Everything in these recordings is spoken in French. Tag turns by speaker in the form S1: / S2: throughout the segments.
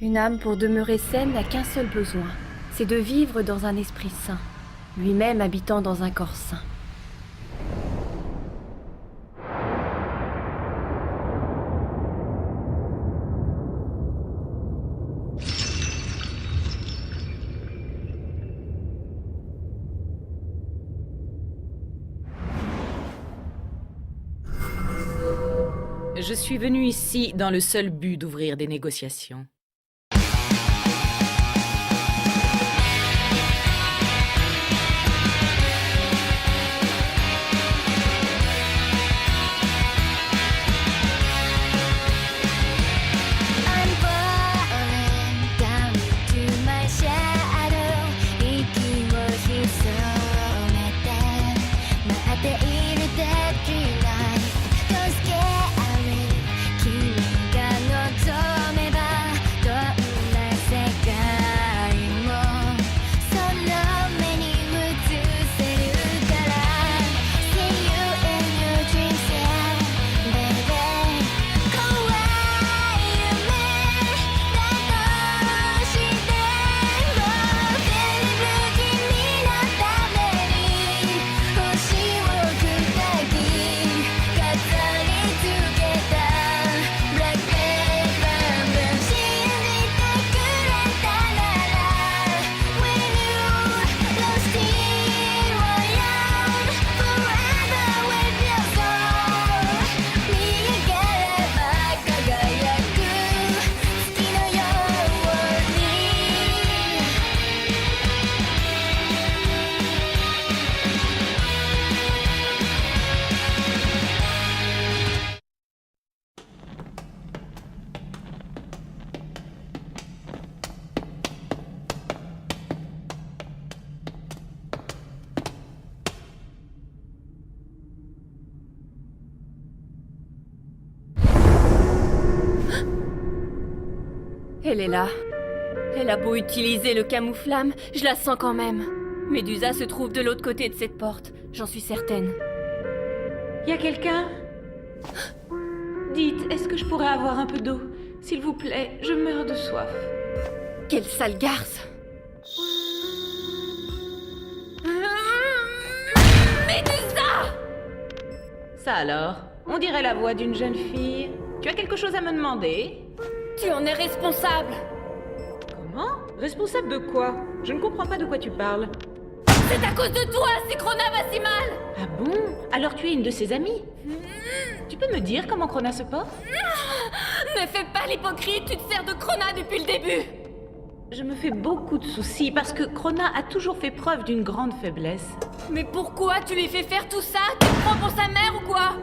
S1: Une âme pour demeurer saine n'a qu'un seul besoin, c'est de vivre dans un esprit sain, lui-même habitant dans un corps sain.
S2: Je suis venue ici dans le seul but d'ouvrir des négociations.
S1: Elle est là. Elle a beau utiliser le camouflage, je la sens quand même. Médusa se trouve de l'autre côté de cette porte, j'en suis certaine.
S3: Y a quelqu'un? Dites, est-ce que je pourrais avoir un peu d'eau? S'il vous plaît, je meurs de soif.
S1: Quelle sale garce! Médusa!
S3: Ça alors? On dirait la voix d'une jeune fille. Tu as quelque chose à me demander?
S1: Tu en es responsable!
S3: Comment? Responsable de quoi? Je ne comprends pas de quoi tu parles.
S1: C'est à cause de toi si Crona va si mal!
S3: Ah bon? Alors tu es une de ses amies? Tu peux me dire comment Crona se porte?
S1: Ne fais pas l'hypocrite, tu te sers de Crona depuis le début!
S3: Je me fais beaucoup de soucis parce que Crona a toujours fait preuve d'une grande faiblesse.
S1: Mais pourquoi tu lui fais faire tout ça? Tu te prends pour sa mère ou quoi?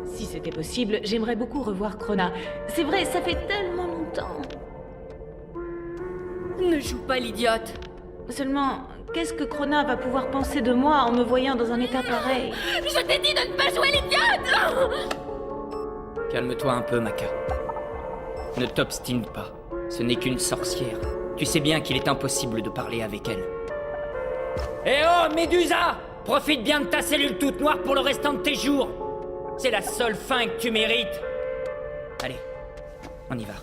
S3: Si c'était possible, j'aimerais beaucoup revoir Crona. C'est vrai, ça fait tellement longtemps.
S1: Ne joue pas l'idiote.
S3: Seulement, qu'est-ce que Crona va pouvoir penser de moi en me voyant dans un état pareil?
S1: Je t'ai dit de ne pas jouer l'idiote!
S4: Calme-toi un peu, Maka. Ne t'obstine pas. Ce n'est qu'une sorcière. Tu sais bien qu'il est impossible de parler avec elle. Eh oh, Médusa! Profite bien de ta cellule toute noire pour le restant de tes jours. C'est la seule fin que tu mérites. Allez, on y va.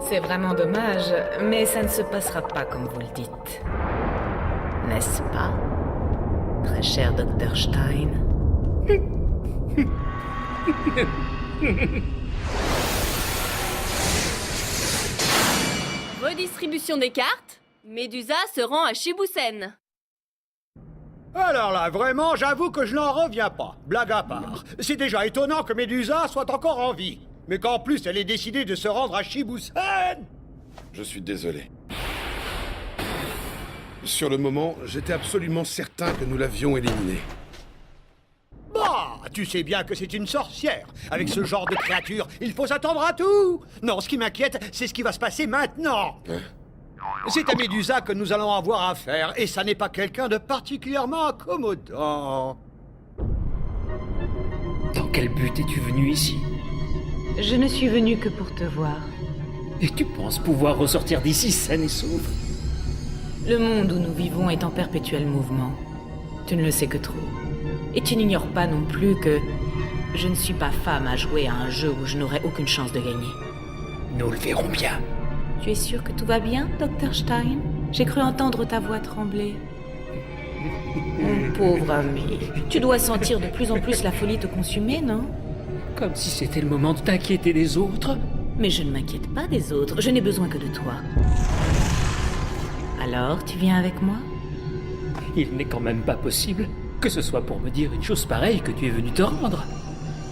S2: C'est vraiment dommage, mais ça ne se passera pas comme vous le dites. N'est-ce pas, très cher Dr. Stein?
S1: Redistribution des cartes. Médusa se rend à Shibusen.
S5: Alors là, vraiment, j'avoue que je n'en reviens pas. Blague à part. C'est déjà étonnant que Médusa soit encore en vie. Mais qu'en plus, elle ait décidé de se rendre à Shibusen.
S6: Je suis désolé. Sur le moment, j'étais absolument certain que nous l'avions éliminée.
S5: Bah, tu sais bien que c'est une sorcière. Avec ce genre de créature, il faut s'attendre à tout. Non, ce qui m'inquiète, c'est ce qui va se passer maintenant.
S6: Hein?
S5: C'est à Médusa que nous allons avoir affaire, et ça n'est pas quelqu'un de particulièrement accommodant.
S4: Dans quel but es-tu venu ici?
S3: Je ne suis venue que pour te voir.
S4: Et tu penses pouvoir ressortir d'ici saine et sauve?
S3: Le monde où nous vivons est en perpétuel mouvement.
S2: Tu ne le sais que trop. Et tu n'ignores pas non plus que je ne suis pas femme à jouer à un jeu où je n'aurai aucune chance de gagner.
S5: Nous le verrons bien.
S2: Tu es sûr que tout va bien, Dr. Stein? J'ai cru entendre ta voix trembler. Mon pauvre ami, tu dois sentir de plus en plus la folie te consumer, non?
S4: Comme si c'était le moment de t'inquiéter des autres.
S2: Mais je ne m'inquiète pas des autres, je n'ai besoin que de toi. Alors, tu viens avec moi?
S4: Il n'est quand même pas possible que ce soit pour me dire une chose pareille que tu es venu te rendre.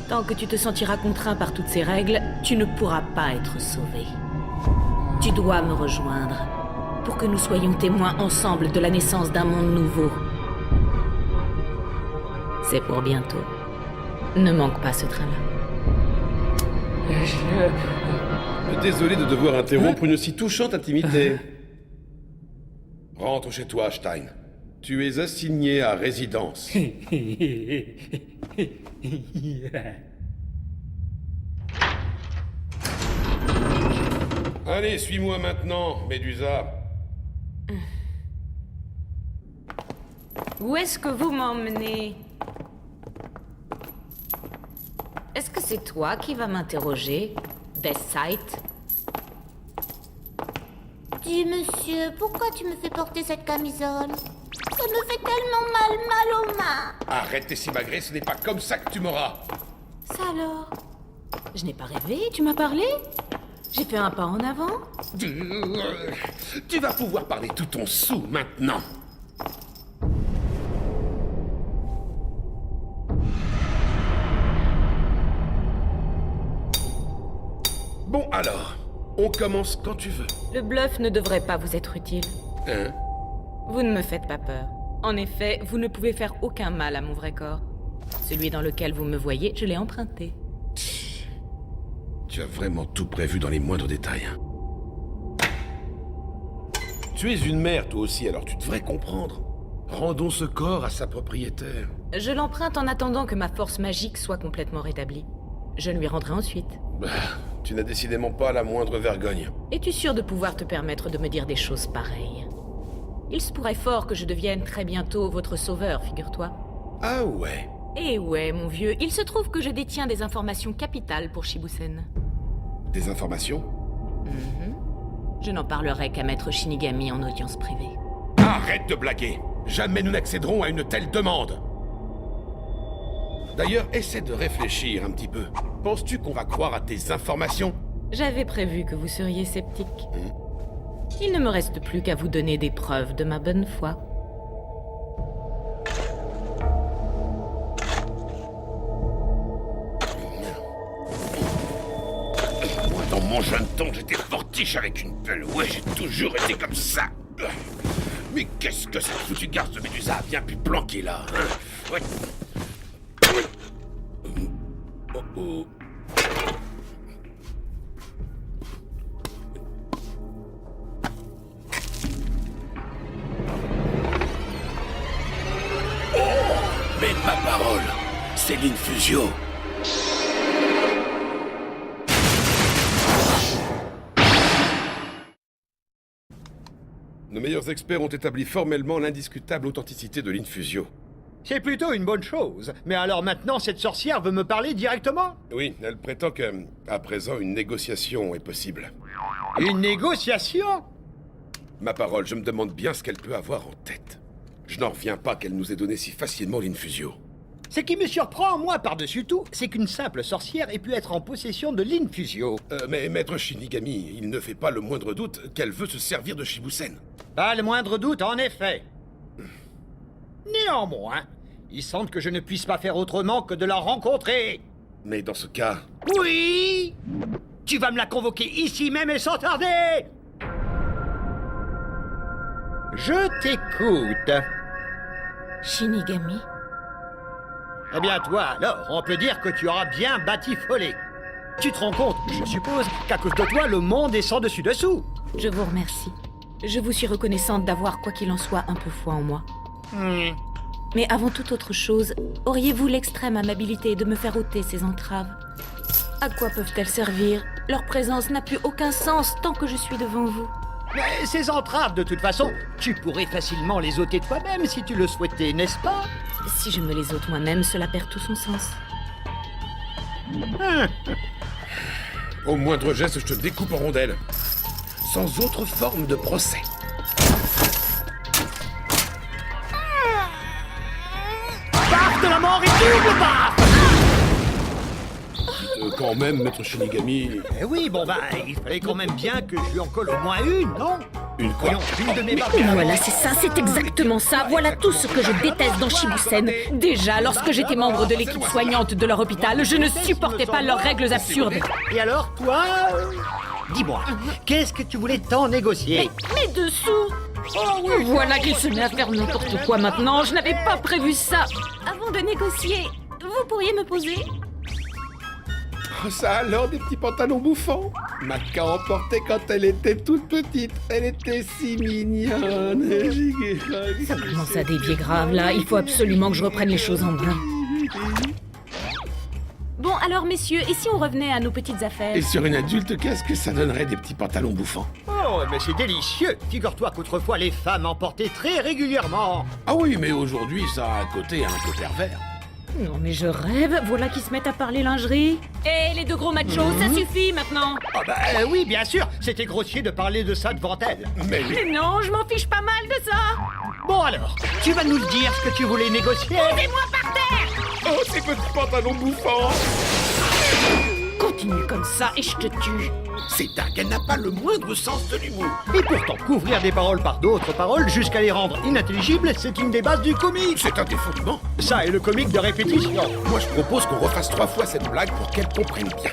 S2: Tant que tu te sentiras contraint par toutes ces règles, tu ne pourras pas être sauvé. Tu dois me rejoindre pour que nous soyons témoins ensemble de la naissance d'un monde nouveau. C'est pour bientôt. Ne manque pas ce train-là.
S6: Désolé de devoir interrompre une si touchante intimité. Rentre chez toi, Stein. Tu es assigné à résidence. Allez, suis-moi maintenant, Médusa.
S2: Où est-ce que vous m'emmenez? Est-ce que c'est toi qui vas m'interroger, Deathsight?
S7: Dis, monsieur, pourquoi tu me fais porter cette camisole? Ça me fait tellement mal aux mains.
S6: Arrête tes simagrées, ce n'est pas comme ça que tu m'auras.
S2: Ça alors? Je n'ai pas rêvé, tu m'as parlé? J'ai fait un pas en avant?
S6: Tu vas pouvoir parler tout ton sou maintenant. Bon alors, on commence quand tu veux.
S2: Le bluff ne devrait pas vous être utile.
S6: Hein?
S2: Vous ne me faites pas peur. En effet, vous ne pouvez faire aucun mal à mon vrai corps. Celui dans lequel vous me voyez, je l'ai emprunté.
S6: Tu as vraiment tout prévu dans les moindres détails. Tu es une mère, toi aussi, alors tu devrais comprendre. Rendons ce corps à sa propriétaire.
S2: Je l'emprunte en attendant que ma force magique soit complètement rétablie. Je lui rendrai ensuite.
S6: Bah, tu n'as décidément pas la moindre vergogne.
S2: Es-tu sûr de pouvoir te permettre de me dire des choses pareilles? Il se pourrait fort que je devienne très bientôt votre sauveur, figure-toi.
S6: Ah ouais.
S2: Eh ouais, mon vieux, il se trouve que je détiens des informations capitales pour Shibusen.
S6: Des informations?
S2: Je n'en parlerai qu'à Maître Shinigami en audience privée.
S6: Arrête de blaguer. Jamais nous n'accéderons à une telle demande. D'ailleurs, essaie de réfléchir un petit peu. Penses-tu qu'on va croire à tes informations?
S2: J'avais prévu que vous seriez sceptique. Il ne me reste plus qu'à vous donner des preuves de ma bonne foi.
S6: Moi, dans mon jeune temps, j'étais fortiche avec une pelle. Ouais, j'ai toujours été comme ça. Mais qu'est-ce que cette foutue garce de Médusa a bien pu planquer là, hein? Ouais. Oh, oh. Mais ma parole, c'est l'Infusio. Nos meilleurs experts ont établi formellement l'indiscutable authenticité de l'Infusio.
S5: C'est plutôt une bonne chose. Mais alors maintenant, cette sorcière veut me parler directement?
S6: Oui, elle prétend que, à présent, une négociation est possible.
S5: Une négociation?
S6: Ma parole, je me demande bien ce qu'elle peut avoir en tête. Je n'en reviens pas qu'elle nous ait donné si facilement l'Infusio.
S5: Ce qui me surprend, moi, par-dessus tout, c'est qu'une simple sorcière ait pu être en possession de l'Infusio.
S6: Mais Maître Shinigami, il ne fait pas le moindre doute qu'elle veut se servir de Shibusen.
S5: Pas le moindre doute, en effet. Néanmoins, il semble que je ne puisse pas faire autrement que de la rencontrer.
S6: Mais dans ce cas...
S5: Oui! Tu vas me la convoquer ici même et sans tarder! Je t'écoute.
S2: Shinigami?
S5: Eh bien, toi, alors, on peut dire que tu auras bien batifolé. Tu te rends compte, je suppose, qu'à cause de toi, le monde est sans dessus-dessous.
S2: Je vous remercie. Je vous suis reconnaissante d'avoir, quoi qu'il en soit, un peu foi en moi. Mais avant toute autre chose, auriez-vous l'extrême amabilité de me faire ôter ces entraves? À quoi peuvent-elles servir? Leur présence n'a plus aucun sens tant que je suis devant vous.
S5: Mais ces entraves, de toute façon, tu pourrais facilement les ôter toi-même si tu le souhaitais, n'est-ce pas?
S2: Si je me les ôte moi-même, cela perd tout son sens.
S6: Au moindre geste, je te découpe en rondelles. Sans autre forme de procès.
S5: Paf de la mort et double paf!
S6: Quand même, maître Shinigami...
S5: Eh oui, bon bah, il fallait quand même bien que je lui en colle au moins une, non?
S6: Une quoi?
S5: Voyons, une de mes barres.
S2: Voilà, c'est ça, c'est exactement ça. Voilà tout ce que je déteste dans Shibusen. Déjà, lorsque j'étais membre de l'équipe soignante de leur hôpital, je ne supportais pas leurs règles absurdes.
S5: Et alors, toi dis-moi, qu'est-ce que tu voulais tant négocier?
S2: Mes dessous. Voilà qu'il se met à faire n'importe quoi maintenant. Je n'avais pas prévu ça. Avant de négocier, vous pourriez me poser?
S6: Oh, ça alors, des petits pantalons bouffants? Maca en portait quand elle était toute petite. Elle était si mignonne.
S2: Ça commence à dévier grave là. Il faut absolument que je reprenne les choses en main. Bon, alors messieurs, et si on revenait à nos petites affaires?
S6: Et sur une adulte, qu'est-ce que ça donnerait des petits pantalons bouffants?
S5: Oh, mais c'est délicieux! Figure-toi qu'autrefois les femmes en portaient très régulièrement.
S6: Ah oui, mais aujourd'hui, ça a un côté pervers.
S2: Non mais je rêve, voilà qu'ils se mettent à parler lingerie. Eh les deux gros machos, ça suffit maintenant.
S5: Ah bah oui, bien sûr, c'était grossier de parler de ça devant elle.
S6: Mais oui.
S2: Mais non, je m'en fiche pas mal de ça.
S5: Bon alors, tu vas nous le dire ce que tu voulais négocier?
S2: Posez-moi par terre.
S6: Oh, ces petits pantalons bouffants!
S2: Continue comme ça et je te tue.
S6: C'est dingue, elle n'a pas le moindre sens de l'humour.
S5: Et pourtant, couvrir des paroles par d'autres paroles jusqu'à les rendre inintelligibles, c'est une des bases du comique.
S6: C'est un des fondements.
S5: Ça est le comique de répétition.
S6: Moi, je propose qu'on refasse 3 fois cette blague pour qu'elle comprenne bien.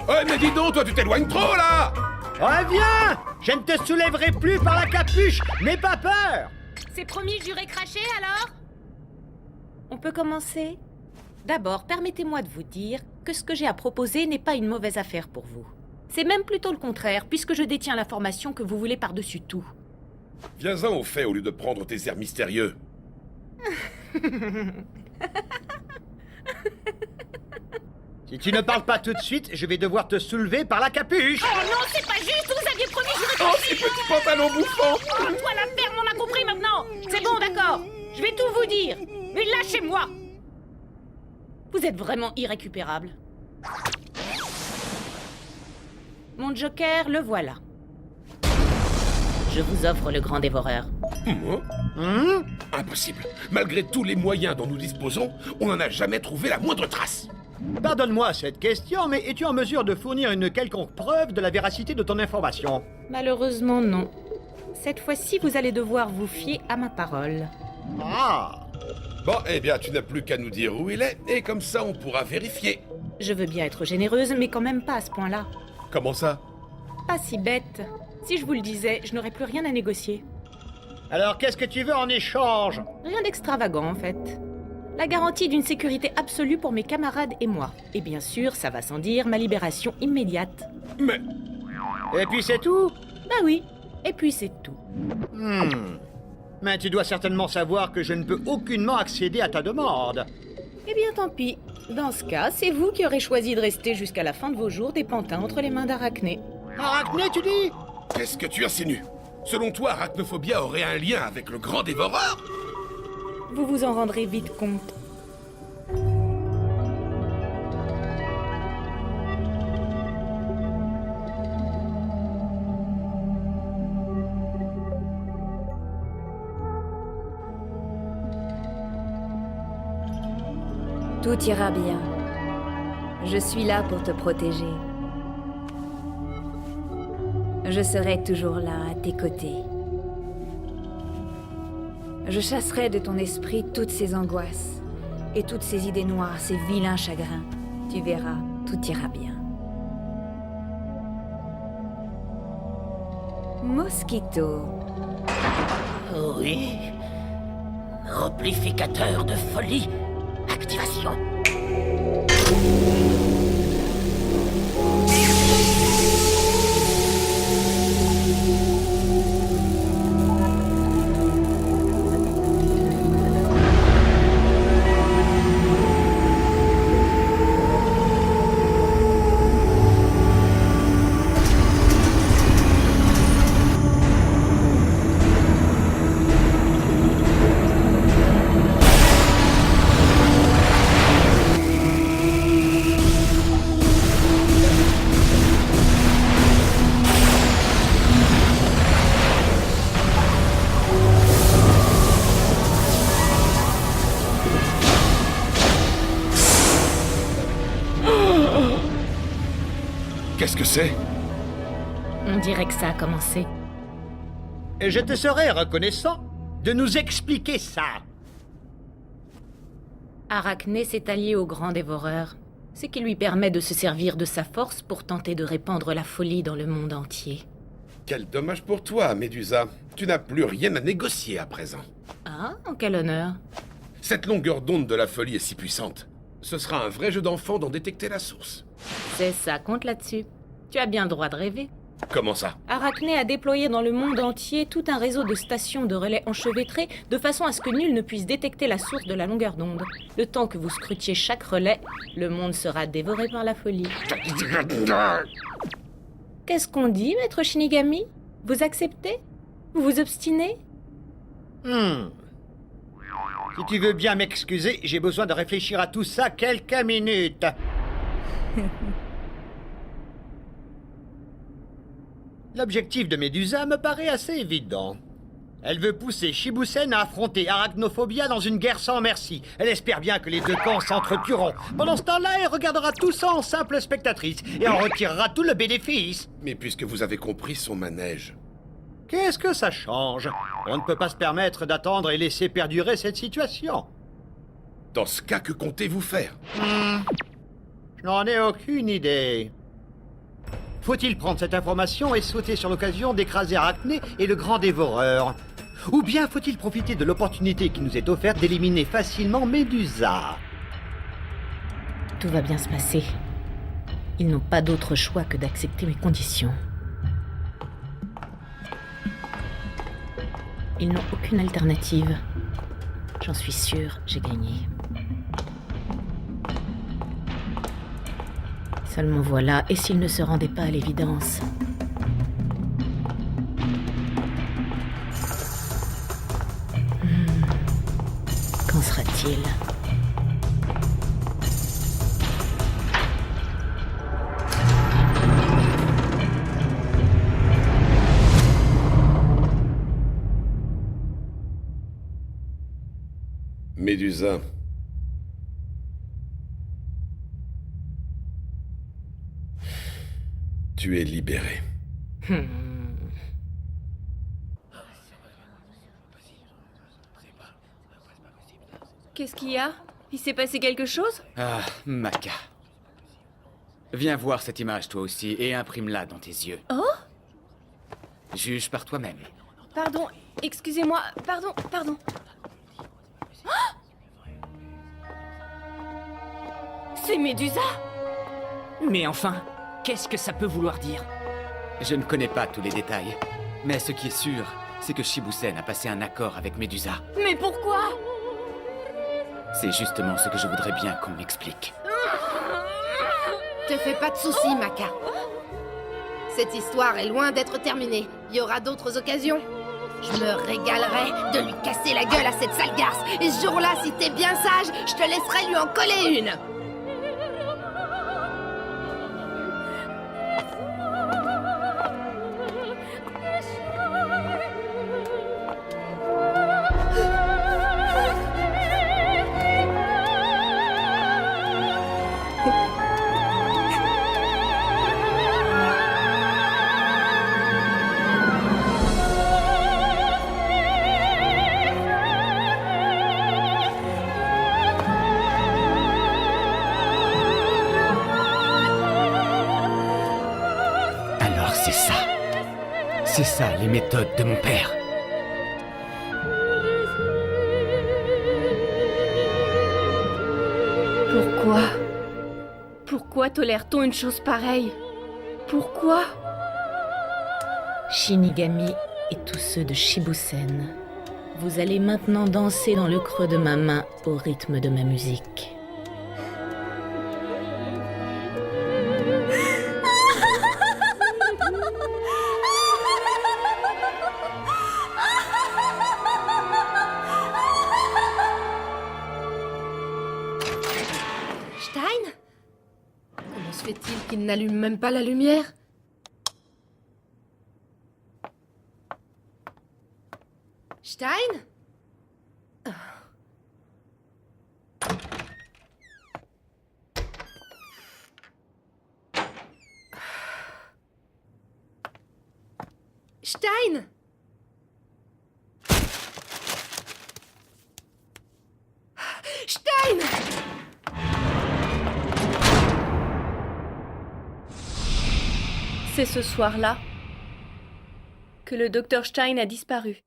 S6: Ouais, mais dis donc, toi, tu t'éloignes trop, là!
S5: Reviens! Je ne te soulèverai plus par la capuche, n'aie pas peur!
S2: C'est promis, juré craché alors? On peut commencer? D'abord, permettez-moi de vous dire que ce que j'ai à proposer n'est pas une mauvaise affaire pour vous. C'est même plutôt le contraire, puisque je détiens l'information que vous voulez par-dessus tout.
S6: Viens-en au fait au lieu de prendre tes airs mystérieux.
S5: Si tu ne parles pas tout de suite, je vais devoir te soulever par la capuche!
S2: Oh non, c'est pas juste, vous aviez promis juré
S6: Oh,
S2: craché.
S6: ces petits pantalons bouffants!
S2: Oh, toi la ferme, on a compris maintenant. C'est bon, d'accord. Je vais tout vous dire. Mais lâchez-moi. Vous êtes vraiment irrécupérable. Mon joker, le voilà. Je vous offre le grand dévoreur.
S6: Moi? Impossible. Malgré tous les moyens dont nous disposons, on n'en a jamais trouvé la moindre trace.
S5: Pardonne-moi cette question, mais es-tu en mesure de fournir une quelconque preuve de la véracité de ton information?
S2: Malheureusement, non. Cette fois-ci, vous allez devoir vous fier à ma parole.
S5: Ah!
S6: Bon, eh bien, tu n'as plus qu'à nous dire où il est, et comme ça, on pourra vérifier.
S2: Je veux bien être généreuse, mais quand même pas à ce point-là.
S6: Comment ça?
S2: Pas si bête. Si je vous le disais, je n'aurais plus rien à négocier.
S5: Alors qu'est-ce que tu veux en échange?
S2: Rien d'extravagant, en fait. La garantie d'une sécurité absolue pour mes camarades et moi. Et bien sûr, ça va sans dire, ma libération immédiate.
S6: Mais...
S5: Et puis c'est tout?
S2: Bah oui, et puis c'est tout.
S5: Mais tu dois certainement savoir que je ne peux aucunement accéder à ta demande.
S2: Eh bien tant pis. Dans ce cas, c'est vous qui aurez choisi de rester jusqu'à la fin de vos jours des pantins entre les mains d'Arachné.
S5: Arachné, tu dis?
S6: Qu'est-ce que tu insinues? Selon toi, Arachnophobia aurait un lien avec le grand dévoreur?
S2: Vous vous en rendrez vite compte.
S1: Tout ira bien. Je suis là pour te protéger. Je serai toujours là, à tes côtés. Je chasserai de ton esprit toutes ces angoisses et toutes ces idées noires, ces vilains chagrins. Tu verras, tout ira bien. Mosquito.
S8: Oui. Amplificateur de folie. Activation.
S6: Qu'est-ce que c'est?
S2: On dirait que ça a commencé.
S5: Et je te serais reconnaissant de nous expliquer ça.
S2: Arachné s'est allié au grand dévoreur, ce qui lui permet de se servir de sa force pour tenter de répandre la folie dans le monde entier.
S6: Quel dommage pour toi, Médusa. Tu n'as plus rien à négocier à présent.
S2: Ah, en quel honneur.
S6: Cette longueur d'onde de la folie est si puissante. Ce sera un vrai jeu d'enfant d'en détecter la source.
S2: C'est ça, compte là-dessus. Tu as bien le droit de rêver.
S6: Comment ça?
S2: Arachné a déployé dans le monde entier tout un réseau de stations de relais enchevêtrées de façon à ce que nul ne puisse détecter la source de la longueur d'onde. Le temps que vous scrutiez chaque relais, le monde sera dévoré par la folie. Qu'est-ce qu'on dit, maître Shinigami? Vous acceptez? Vous vous obstinez?
S5: Si tu veux bien m'excuser, j'ai besoin de réfléchir à tout ça quelques minutes. L'objectif de Médusa me paraît assez évident. Elle veut pousser Shibusen à affronter Arachnophobia dans une guerre sans merci. Elle espère bien que les deux camps s'entretueront. Pendant ce temps-là, elle regardera tout ça en simple spectatrice et en retirera tout le bénéfice.
S6: Mais puisque vous avez compris son manège...
S5: Qu'est-ce que ça change? On ne peut pas se permettre d'attendre et laisser perdurer cette situation.
S6: Dans ce cas, que comptez-vous faire?
S5: Je n'en ai aucune idée. Faut-il prendre cette information et sauter sur l'occasion d'écraser Arachné et le grand dévoreur? Ou bien faut-il profiter de l'opportunité qui nous est offerte d'éliminer facilement Médusa?
S2: Tout va bien se passer. Ils n'ont pas d'autre choix que d'accepter mes conditions. Ils n'ont aucune alternative. J'en suis sûre, j'ai gagné. Seulement voilà, et s'ils ne se rendaient pas à l'évidence? Qu'en sera-t-il?
S6: Médusa. Tu es libérée.
S1: Qu'est-ce qu'il y a? Il s'est passé quelque chose?
S4: Ah, Maka. Viens voir cette image toi aussi et imprime-la dans tes yeux.
S1: Oh?
S4: Juge par toi-même.
S1: Pardon, excusez-moi, pardon. C'est Médusa!
S4: Mais enfin, qu'est-ce que ça peut vouloir dire? Je ne connais pas tous les détails, mais ce qui est sûr, c'est que Shibusen a passé un accord avec Médusa.
S1: Mais pourquoi?
S4: C'est justement ce que je voudrais bien qu'on m'explique.
S9: Te fais pas de soucis, Maka. Cette histoire est loin d'être terminée. Il y aura d'autres occasions. Je me régalerai de lui casser la gueule à cette sale garce. Et ce jour-là, si t'es bien sage, je te laisserai lui en coller une.
S4: C'est ça, les méthodes de mon père.
S1: Pourquoi tolère-t-on une chose pareille? Pourquoi?
S2: Shinigami et tous ceux de Shibusen, vous allez maintenant danser dans le creux de ma main au rythme de ma musique.
S9: Stein? Comment se fait-il qu'il n'allume même pas la lumière? Stein? Stein! Stein!
S1: C'est ce soir-là que le docteur Stein a disparu.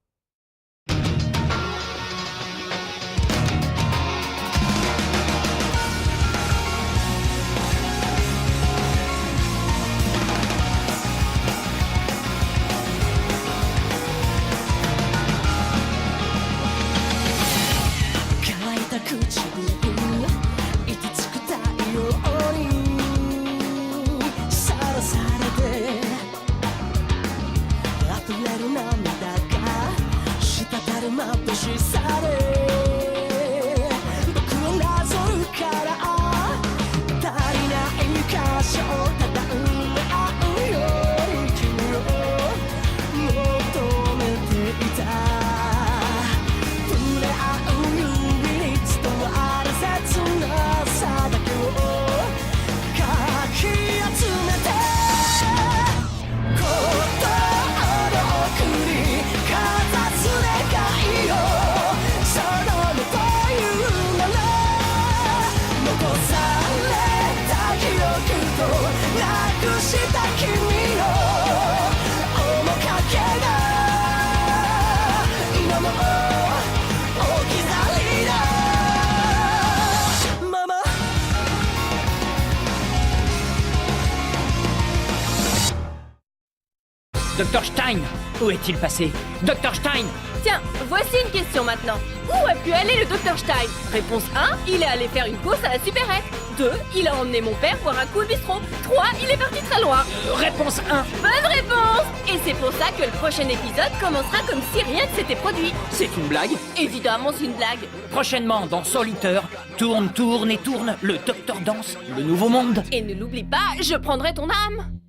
S4: Docteur Stein, où est-il passé? Docteur Stein!
S1: Tiens, voici une question maintenant. Où a pu aller le docteur Stein? Réponse 1, il est allé faire une course à la supérette. 2, il a emmené mon père boire un coup au bistrot. 3, il est parti très loin.
S4: Réponse 1!
S1: Bonne réponse! Et c'est pour ça que le prochain épisode commencera comme si rien ne s'était produit.
S4: C'est une blague?
S1: Évidemment, c'est une blague.
S4: Prochainement, dans Soliteur, tourne, tourne et tourne, le docteur danse, le nouveau monde.
S1: Et ne l'oublie pas, je prendrai ton âme.